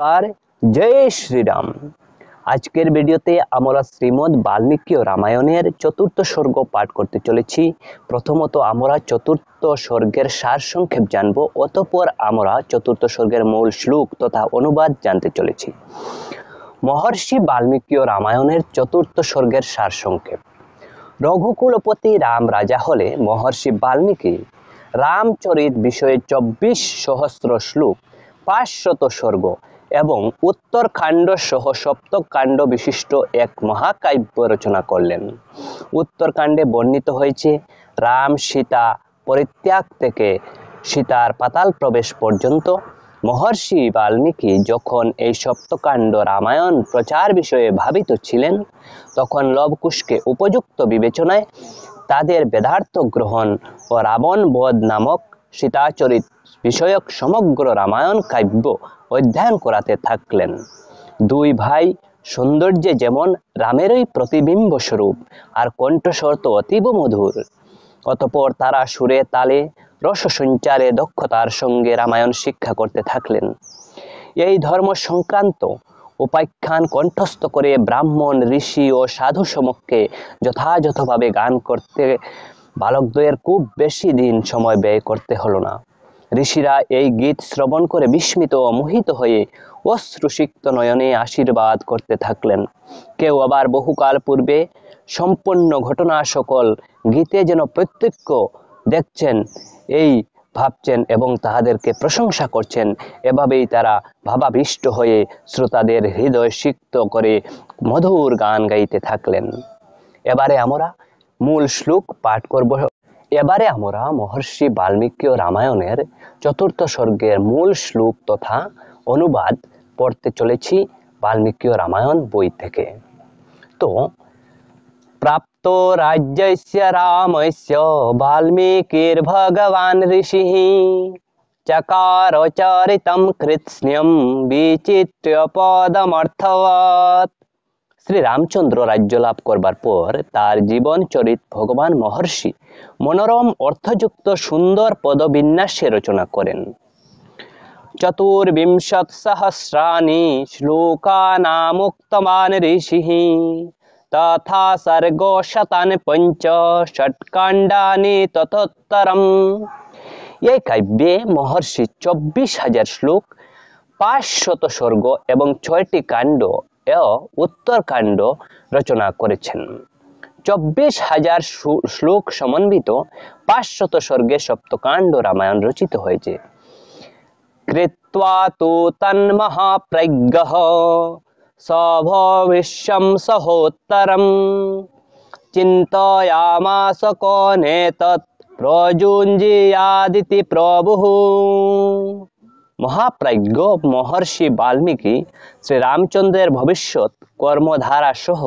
আর জয় শ্রীরাম। আজকের ভিডিওতে আমরা শ্রীমদ্ বাল্মীকি রামায়ণের চতুর্থ সর্গ পাঠ করতে চলেছি। প্রথমত আমরা চতুর্থ সর্গের সারসংক্ষেপ জানব, অতঃপর আমরা চতুর্থ সর্গের মূল শ্লোক তথা অনুবাদ জানতে চলেছি। মহর্ষি বাল্মীকি রামায়ণের চতুর্থ সর্গের সারসংক্ষেপ। রঘুকুলপতি রাম রাজা হলে মহর্ষি বাল্মীকি রামচরিত বিষয়ে 24 সহস্র শ্লোক, 500 সর্গ এবং উত্তরকাণ্ড সহ সপ্তকাণ্ড বিশিষ্ট এক মহাকাব্য রচনা করলেন। উত্তরকাণ্ডে বর্ণিত হয়েছে রাম সীতা পরিত্যাগ থেকে সীতার পাতাল প্রবেশ পর্যন্ত। মহর্ষি বাল্মীকি যখন এই সপ্তকাণ্ড রামায়ণ প্রচার বিষয়ে ভাবিত ছিলেন, তখন লবকুশকে উপযুক্ত বিবেচনায় তাদের বেদার্থ গ্রহণ ও রাবণ বধ নামক সীতাচরিত বিষয়ক সমগ্র রামায়ণ কাব্য অধ্যয়ন করাতে থাকলেন। দুই ভাই সৌন্দর্যে যেমন রামেরই প্রতিবিম্ব স্বরূপ, আর কণ্ঠস্বর তো অতীব মধুর। অতঃপর তারা সুরে তালে রস সঞ্চারে দক্ষতার সঙ্গে রামায়ণ শিক্ষা করতে থাকলেন। এই ধর্ম সংক্রান্ত উপাখ্যান কণ্ঠস্থ করে ব্রাহ্মণ, ঋষি ও সাধু সমক্ষে যথাযথভাবে গান করতে বালকদ্বয়ের খুব বেশি দিন সময় ব্যয় করতে হলো না। ঋষিরা এই গীত শ্রবণ করে বিস্মিত ও মোহিত হয়ে অশ্রুসিক্ত নয়নে আশীর্বাদ করতে থাকলেন। কেউ আবার বহুকাল পূর্বে সম্পন্ন ঘটনা সকল গীতে যেন প্রত্যক্ষ দেখছেন এই ভাবছেন এবং তাহাদেরকে প্রশংসা করছেন। এভাবেই তারা ভাবাবিষ্ট হয়ে শ্রোতাদের হৃদয় সিক্ত করে মধুর গান গাইতে থাকলেন। এবারে আমরা মূল শ্লোক পাঠ করব। এবারে আমরা মহর্ষি বাল্মীকি রামায়ণের চতুর্থ সর্গের মূল শ্লোক তথা অনুবাদ পড়তে চলেছি বাল্মীকি রামায়ণ বই থেকে। তো প্রাপ্ত রাজ্যস্য রামস্য বাল্মীকির ভগবান ঋষিঃ চকার চরিতম কৃৎস্ন্যম বিচিত্র পদমর্থবৎ। শ্রী রামচন্দ্র রাজ্য লাভ করবার পর তার জীবন চরিত ভগবান মহর্ষি মনোরম অর্থযুক্ত সুন্দর পদবিন্যাসে রচনা করেন। চতুর্বিংশত সহস্রাণি শ্লোকানামুক্তবান ঋষিঃ তথা সর্গশতানি পঞ্চ ষট্কাণ্ডানি ততোত্তরম। এই কাব্যে মহর্ষি 24,000 শ্লোক, 500 সর্গ এবং 6টি কাণ্ড ও উত্তরকাণ্ড রচনা করেছেন। 24,000 শ্লোক সমন্বিত 500 সর্গে সপ্তকাণ্ড রামায়ণ রচিত হয়েছে। কৃত্বা তু তন্মহাপ্রজ্ঞঃ সভবিশ্বম সহোত্তরম চিন্তয়ামাস কোনেতৎ প্রযুঞ্জীয়াদিতি প্রভুঃ। মহাপ্রজ্ঞ মহর্ষি বাল্মীকি শ্রী রামচন্দ্রের ভবিষ্যৎ কর্মধারা সহ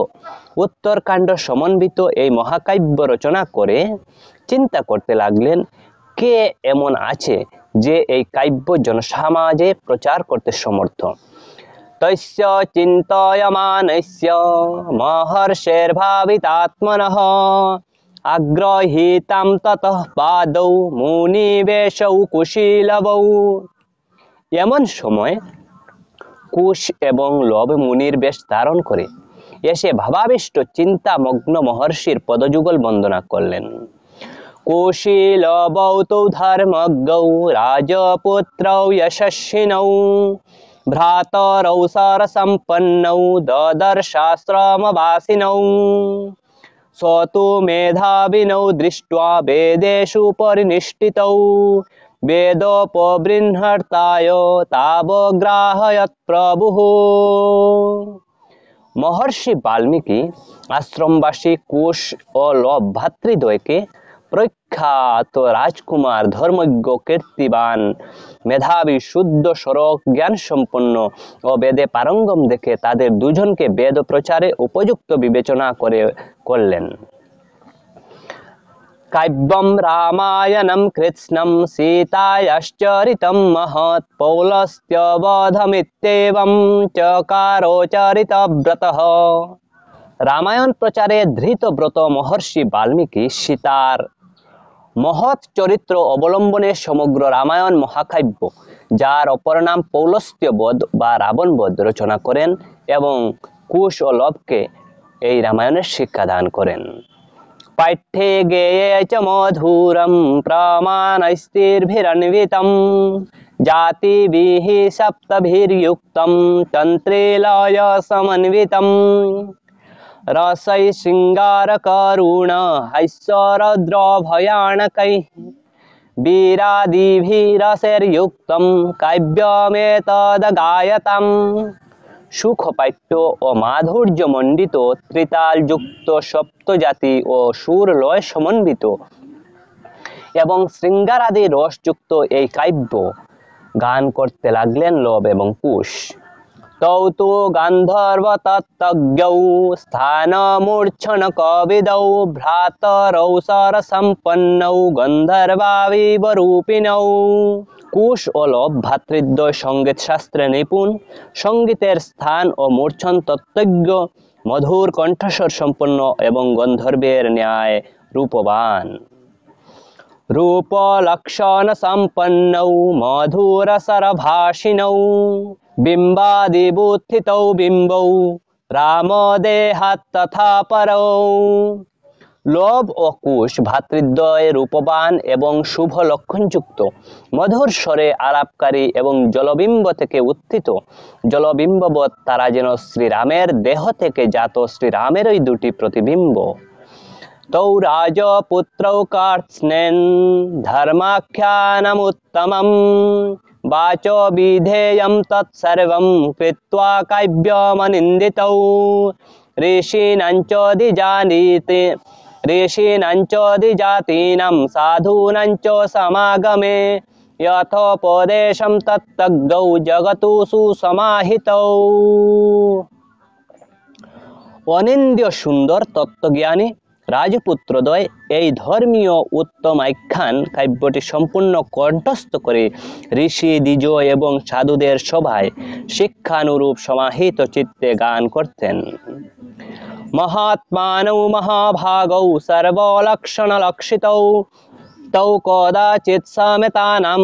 উত্তরকাণ্ড সমন্বিত এই মহাকাব্য রচনা করে চিন্তা করতে লাগলেন, কে এমন আছে যে এই কাব্য জনসমাজে প্রচার করতে সমর্থ। তস্য চিন্তয়মানস্য মহর্ষের ভাবিতাত্মনঃ আগ্রহীতাম ততঃ পাদৌ মুনিবেশৌ কুশীলবৌ। এমন সময় কুশ এবং লব মুনির বেশ ধারণ করে এসে ভাবাবিষ্ট চিন্তামগ্ন মহর্ষির পদযুগল বন্দনা করলেন। কুশীলবৌ তৌ ধর্মজ্ঞৌ রাজপুত্রৌ যশস্বিনৌ ভ্রাতরৌ সরসম্পন্নৌ দদর্শাশ্রমবাসিনৌ স তু মেধাবিনৌ দৃष्ट्वा বেদেষু পরিনিষ্ঠিতৌ বেদোপবৃহর্তায় তাবগ্রাহয়ৎ প্রভুঃ। মহর্ষি বাল্মীকি আশ্রমবাসী কুশ ও লব ভাতৃদ্বয়কে প্রখ্যাত রাজকুমার, ধর্মজ্ঞ, কীর্তিবান, মেধাবী, শুদ্ধ সড়ক জ্ঞান সম্পন্ন ও বেদে পারঙ্গম দেখে তাদের দুজনকে বেদ প্রচারে উপযুক্ত বিবেচনা করলেন। কাব্যম রামায়ণম কৃৎস্নম সীতায়াশ্চরিতম মহৎ পৌলস্ত্যবধমিত্যেবং চকারো চরিতব্রতঃ। রামায়ণ প্রচারে ধৃতব্রত মহর্ষি বাল্মীকি সীতার মহৎ চরিত্র অবলম্বনে সমগ্র রামায়ণ মহাকাব্য যার অপর নাম পৌলস্ত্য বধ বা রাবণ বধ রচনা করেন এবং কুশ ও লবকে এই রামায়ণের শিক্ষা দান করেন। পাঠ্যে গেয়ে চ মধুরম প্রমাণৈস্তির্ভিরন্বিতম জাতিভিঃ সপ্তভির্যুক্তম তন্ত্রে লয় সমন্বিতম রসৈ শৃঙ্গারকरुण হাস্যরৌদ্র ভয়ানকৈঃ বীরাদিভিরসৈর্যুক্তম কাব্যমেতদ্গায়তাম। সুখপাঠ্য ও মাধুর্যমণ্ডিত ত্রিতালযুক্ত সপ্তজাতি ও সুর লয় সমন্বিত এবং শৃঙ্গারাদি রসযুক্ত এই কাব্য গান করতে লাগলেন লব এবং কুশ। তৌ তু গান্ধর্ব তত্ত্বজ্ঞৌ স্থানমূর্ছন কবিদৌ ভ্রাতরৌ সরসম্পন্নৌ গন্ধর্বাবিব রূপিণৌ। কুশ ও লব ভ্রাতৃদ্বয় সঙ্গীত শাস্ত্রে নিপুণ, সঙ্গীতের স্থান ও মূর্ছন তত্ত্বজ্ঞ, মধুর কণ্ঠস্বর সম্পন্ন এবং গন্ধর্বের ন্যায় রূপবান। রূপ লক্ষণ সম্পন্নৌ মধুরসরভাষিণৌ বিম্বাদিবুত্থিতৌ বিম্বৌ রামদেহাৎ তথা পরৌ। লব ও কুশ ভ্রাতৃদ্বয় রূপবান এবং শুভ লক্ষণযুক্ত, মধুর স্বরে আলাপকারী এবং জলবিম্ব থেকে উত্থিত। জলবিম্ববৎ তারা যেন শ্রীরামের দেহ থেকে জাত শ্রীরামেরই দুটি প্রতিবিম্ব। তৌ রাজপুত্রৌ কার্ত্স্নেন ধর্মাখ্যানমুত্তমম বাচো বিধেয়ম তৎসর্বং কৃত্বা কাব্যমনিন্দিতৌ ঋষীণাঞ্চোদিজাতীনাং সাধূনাঞ্চ সমাগমে যথোপদেশং তত্ত্বজ্ঞৌ জগতু সুসমাহিতৌ। অনিন্দ্য সুন্দর তত্ত্বজ্ঞানী রাজপুত্রদ্বয় এই ধর্মীয় উত্তম আখ্যান কাব্যটি সম্পূর্ণ কণ্ঠস্থ করে ঋষি দ্বিজ এবং সাধুদের সভায় শিক্ষানুরূপ সমাহিত চিত্তে গান করতেন। মহাত্মানৌ মহাভাগৌ সর্বলক্ষণলক্ষিতৌ তৌ কদাচিৎ সমেতানাং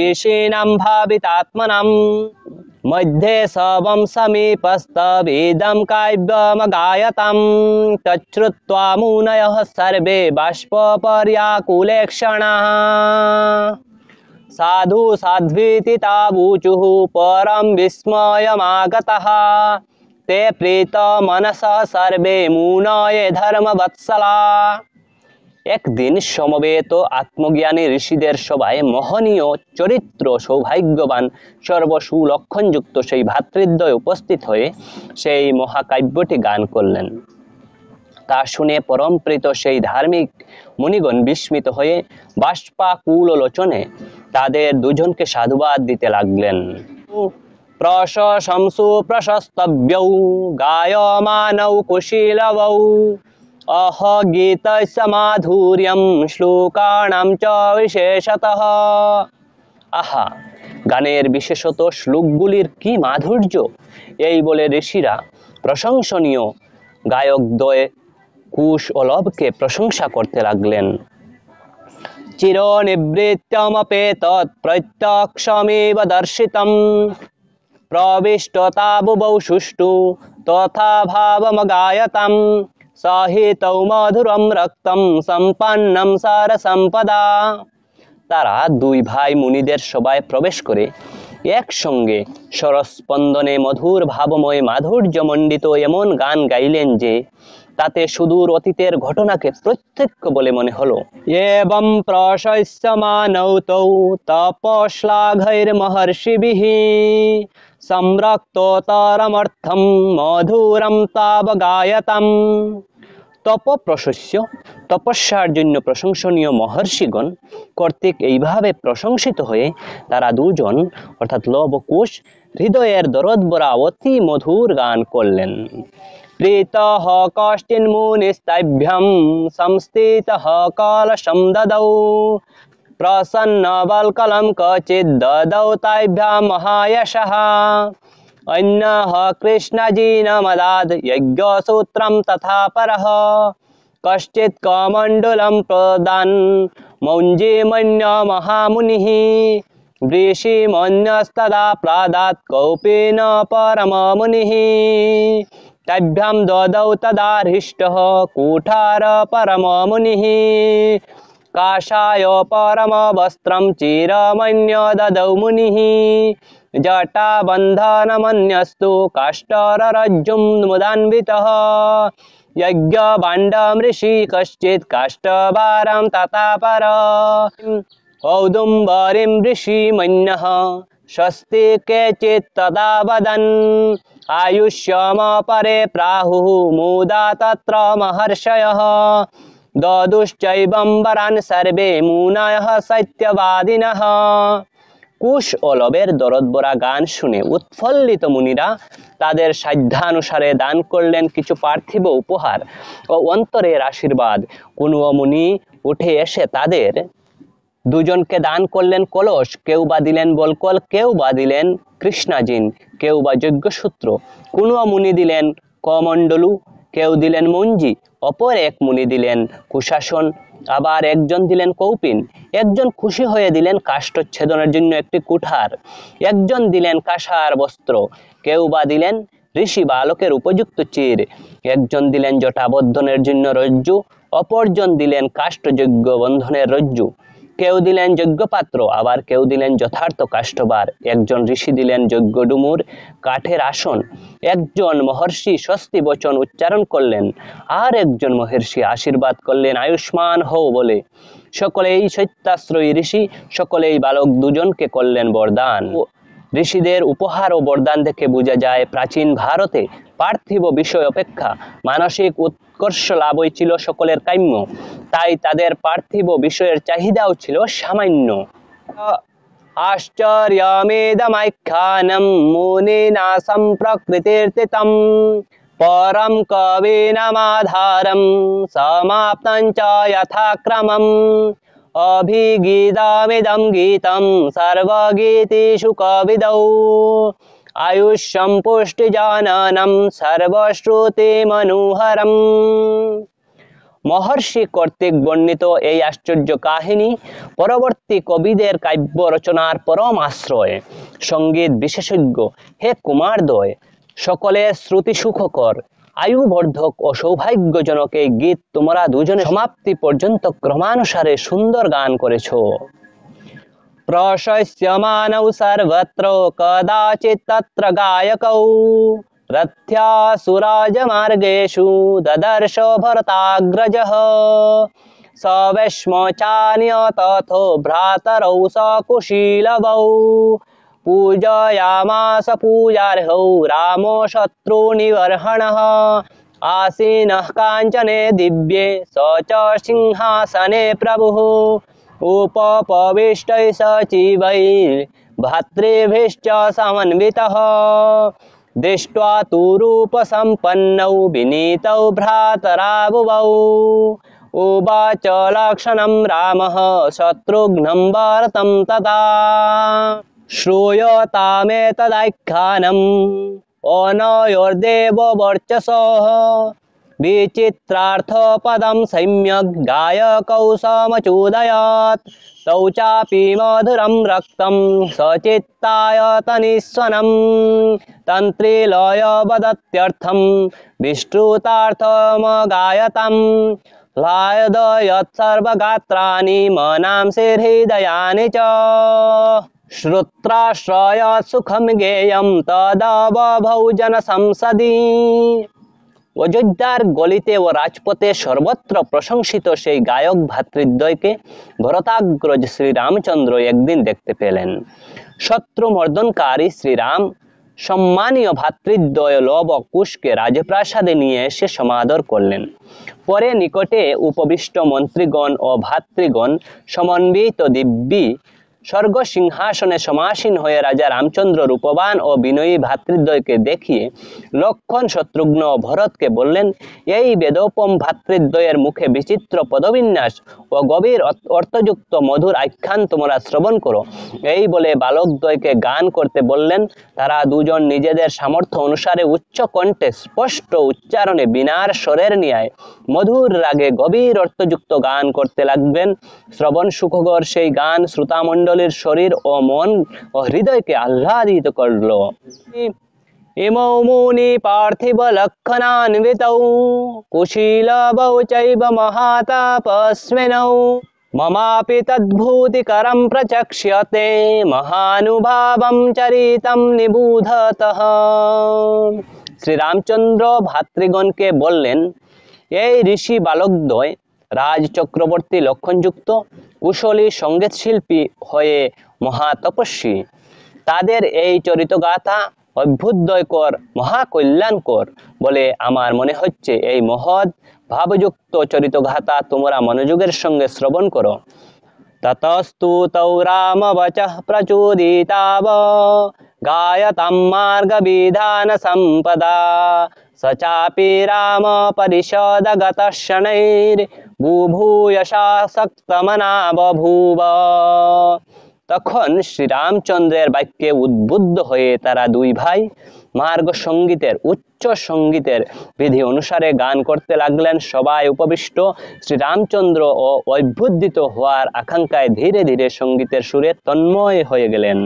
ঋষীণাং ভাবিতাত্মনাং মধ্যে শবং সমীপস্তবিদং কাব্যমগায়তাম তচ্ছ্রুত্বা মুনয়ঃ সর্বে বাষ্পপর্যাকুলেক্ষণাঃ সাধু সাধ্বীতি তাবুচুঃ পরম বিস্ময়মাগতঃ তে প্রীত মনসঃ সর্বে মুনয়ে ধর্মবৎসলা। একদিন সমবেত আত্মজ্ঞানী ঋষিদের সভায় মহনীয় চরিত্র সৌভাগ্যবান সর্বসুলক্ষণযুক্ত সেই ভ্রাতৃদ্বয় উপস্থিত হয়ে সেই মহাকাব্যটি গান করলেন। তা শুনে পরমপ্রীত সেই ধার্মিক মুনিগণ বিস্মিত হয়ে বাষ্পাকুল লোচনে তাদের দুজনকে সাধুবাদ দিতে লাগলেন। প্রশংসু প্রশস্তব্যৌ গায়মানৌ কুশীলবৌ অহ গীতস্য মাধুর্যম শ্লোকানাম চ বিশেষতঃ। আহা, গানের বিশেষত শ্লোকগুলির কি মাধুর্য! এই বলে ঋষিরা প্রশংসনীয় গায়কদ্বয় কুশ ও লবকে প্রশংসা করতে লাগলেন। চিরনিবৃত্তমপেতৎ প্রত্যক্ষমেব দর্শিতম প্রবিষ্টতাবুবৌ সুষ্ঠু তথা ভাবমগায়তাম সহিতৌ মধুরম রক্তম সম্পন্নম সারসম্পদা। তারা দুই ভাই মুনিদের সভায় প্রবেশ করে একসঙ্গে স্বরস্পন্দনে মধুর ভাবময় মাধুর্যমণ্ডিত এমন গান গাইলেন যে তাতে সুদূর অতীতের ঘটনাকে প্রত্যক্ষ বলে মনে হলো। এবং প্রশস্যমানৌ তৌ তপশ্লাঘৈর্মহর্ষিভিঃ সংরক্ততরমর্থম মধুরম তাবগায়তাম। তপ প্রশস্য, তপস্যার জন্য প্রশংসনীয় মহর্ষিগণ কর্তৃক এইভাবে প্রশংসিত হয়ে তারা দুজন অর্থাৎ লব ও কুশ হৃদয়ের দরদভরা অতি মধুর গান করলেন। প্রীতঃ কশ্চিন্মুনিস্তাভ্যং সংস্থিতঃ কলশং দদৌ প্রসন্নবল্কলং কচিৎ দদৌ তাভ্যাং মহায়শঃ অন্যঃ কৃষ্ণজিনমদাদ যজ্ঞসূত্রং তথা পরঃ কশ্চিৎ কমণ্ডলং প্রদান মৌঞ্জীমন্য মহামুনিঃ वृषिमन्यस्तदा प्रादात् कौपेन परममुनिः तभ्यां ददौ तदा हृष्टः कुठार परममुनिः काषाय परमवस्त्रं चिरमन्य ददौ मुनिः जटाबन्धनमन्यस्तु काष्ठरज्जुं मुदान्वितः यज्ञभाण्डं ऋषि कश्चित् काष्ठभारं ततापर औदुम्बरीं ऋषिमन्यः स्वस्ति केचित् तदा वदन् आयुष्यमपरे प्राहुः मुदा तत्र महर्षयः ददुश्चैवं वरान् सर्वे मुनयः सत्यवादिनः কুশ ও লবের দরদ ভরা গান শুনে উৎফুল্লিত মুনিরা তাদের সাধ্যানুসারে দান করলেন কিছু পার্থিব উপহার ও অন্তরের আশীর্বাদ। কোন মুনি উঠে এসে তাদের দুজনকে দান করলেন কলস, কেউ বা দিলেন বলকল, কেউ বা দিলেন কৃষ্ণাজিন, কেউ বা যজ্ঞসূত্র। কোন মুনি দিলেন কমণ্ডলু, কেউ দিলেন মঞ্জি, অপর এক মুনি দিলেন কুশাসন, আবার একজন দিলেন কৌপিন, একজন খুশি হয়ে দিলেন কাষ্ঠচ্ছেদনের জন্য একটি কুঠার, একজন দিলেন কাঁসার বস্ত্র, কেউ বা দিলেন ঋষি বালকের উপযুক্ত চির, একজন দিলেন জটাবদ্ধনের জন্য রজ্জু, অপরজন দিলেন কাষ্ঠযজ্ঞ বন্ধনের রজ্জু, কেউ দিলেন যজ্ঞপাত্র, আবার কেউ দিলেন যথার্থ কাষ্ঠবার, একজন ঋষি দিলেন যজ্ঞ ডুমুর কাঠের আসন, একজন মহর্ষি স্বস্তি বচন উচ্চারণ করলেন, আর একজন মহর্ষি আশীর্বাদ করলেন আয়ুষ্মান হও বলে। সকলেই সত্যাশ্রয়ী ঋষি, সকলেই বালক দুজনকে করলেন বরদান। ঋষিদের উপহার ও বরদান দেখে বোঝা যায় প্রাচীন ভারতে পার্থিব বিষয় অপেক্ষা মানসিক উৎকর্ষ লাভই ছিল সকলের কাম্য, তাই তাদের পার্থিব বিষয়ের চাহিদাও ছিল সামান্য। আশ্চর্যমেদমাখ্যানম মুনিনা সম্প্রকৃতির্তিতম পরম কবিনামাধারম সমাপ্তং চ যথাক্রমম অভিগীতমিদং গীতম সর্বগীতিষু কবিদৌ আয়ুষ্যম পুষ্টিজননম সর্বশ্রুতিমনোহরম। মহর্ষি কর্তৃক বর্ণিত এই আশ্চর্য কাহিনী পরবর্তী কবিদের কাব্য রচনার পরম আশ্রয়। সঙ্গীত বিশেষজ্ঞ হে কুমারদ্বয়, সকলের শ্রুতি সুখকর, আয়ুবর্ধক ও সৌভাগ্যজনক এই গীত তোমরা দুজনে সমাপ্তি পর্যন্ত ক্রমানুসারে সুন্দর গান করেছ। প্রশস্যমানৌ সর্বত্র কদাচিৎ তত্র গায়কৌ রথ্যাসুরাজমার্গেষু দদর্শ ভরতাগ্রজঃ সবেশ্মচানিয়তথো ভ্রাতরৌ সকুশীলবৌ पूजयामास पूजार्हौ रामो शत्रुनिवर्हणः आसीनः काञ्चने दिव्ये स च सिंहासने प्रभुः उपपविष्टैः सचिवैः भर्तृभिश्च समन्वितः दृष्ट्वा तु रूपसम्पन्नौ विनीतौ भ्रातराबुवौ उवाच लक्षणं रामः शत्रुघ्नं भरतं तथा श्रूयतामेतदाख्यानम् अनयोर्देव वर्चसः विचित्रार्थपदं सम्यग् गायकौ समचूदयात् तौ चापि मधुरं रक्तं सचित्तायतनिस्वनं तन्त्रीलय वदत्यर्थं विस्तृतार्थमगायतं लायदयत्सर्वगात्राणि मनांसिर्हृदयानि च श्रुत्राश्रयात् सुखं ज्ञेयं तदबभौ जनसंसदि। অযোধ্যার গলিতে ও রাজপথে সর্বত্র প্রশংসিত সেই গায়ক ভ্রাতৃদ্বয়কে ভরতাগ্রজ শ্রীরামচন্দ্র একদিন দেখতে পেলেন। শত্রু মর্দনকারী শ্রীরাম সম্মানীয় ভ্রাতৃদ্বয় লব ও কুশকে রাজপ্রাসাদে নিয়ে এসে সমাদর করলেন। পরে নিকটে উপবিষ্ট মন্ত্রীগণ ও ভ্রাতৃগণ সমন্বিত দিব্যি স্বর্গ সিংহাসনে সমাসীন হয়ে রাজা রামচন্দ্র রূপবান ও বিনয়ী ভ্রাতৃদ্বয়কে দেখিয়ে লক্ষণ, শত্রুঘ্ন ও ভরতকে বললেন, এই বেদোপম ভ্রাতৃদ্বয়ের মুখে বিচিত্র পদবিন্যাস ও গভীর অর্থযুক্ত মধুর আখ্যান তোমরা শ্রবণ করো। এই বলে বালকদ্বয়কে গান করতে বললেন। তারা দুজন নিজেদের সামর্থ্য অনুসারে উচ্চ কণ্ঠে স্পষ্ট উচ্চারণে বীণার স্বরের ন্যায় মধুর রাগে গভীর অর্থযুক্ত গান করতে লাগবেন। শ্রবণ সুখকর সেই গান শ্রোতামণ্ডলী কুণ্ডলীর শরীর ও মন ও হৃদয়কে আহ্লাদিত করলো। ইমৌ মুনি পার্থিব লক্ষণান্বিতৌ কুশীলবৌ চৈব মহাতাপস্বিনৌ মমাপি তদ্ভূতিকরম প্রচক্ষ্যতে মহানুভাবম চরিতম নিবুধতঃ। শ্রীরামচন্দ্র ভাতৃগণকে বললেন, এই ঋষি বালকদ্বয় রাজ চক্রবর্তী লক্ষণযুক্ত কুশলী সঙ্গীত শিল্পী হয়ে মহাতপস্বী। তাদের এই চরিতগাথা অভ্যুদয়কর মহাকল্যাণকর বলে আমার মনে হচ্ছে। এই মহৎ ভাবযুক্ত চরিতগাথা তোমরা মনোযোগের সঙ্গে শ্রবণ করো। ততস্তু তৌ রাম বচঃ প্রচোদিতাব গায়তাম মার্গ বিধান সম্পদা স চাপি রাম পরিষদগত শনৈর বুভূয়সাসক্তমনা বভূব। তখন শ্রীরামচন্দ্রের বাক্যে উদ্বুদ্ধ হয়ে তারা দুই ভাই মার্গ সঙ্গীতের উচ্চ সঙ্গীতের বিধি অনুসারে গান করতে লাগলেন। সবাই উপবিষ্ট শ্রীরামচন্দ্র ও অভ্যুদিত হওয়ার আকাঙ্ক্ষায় ধীরে ধীরে সঙ্গীতের সুরে তন্ময় হয়ে গেলেন।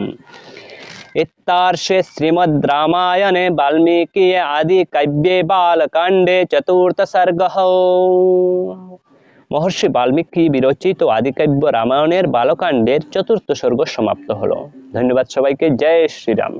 ইত্যার্ষে শ্রীমদ্ রামায়ণে বাল্মীকি আদি কাব্যে বালকাণ্ডে চতুর্থ সর্গঃ। মহর্ষি বাল্মীকি বিরচিত আদিকাব্য রামায়ণের বালকাণ্ডের চতুর্থ সর্গ সমাপ্ত হলো। ধন্যবাদ সবাইকে। জয় শ্রীরাম।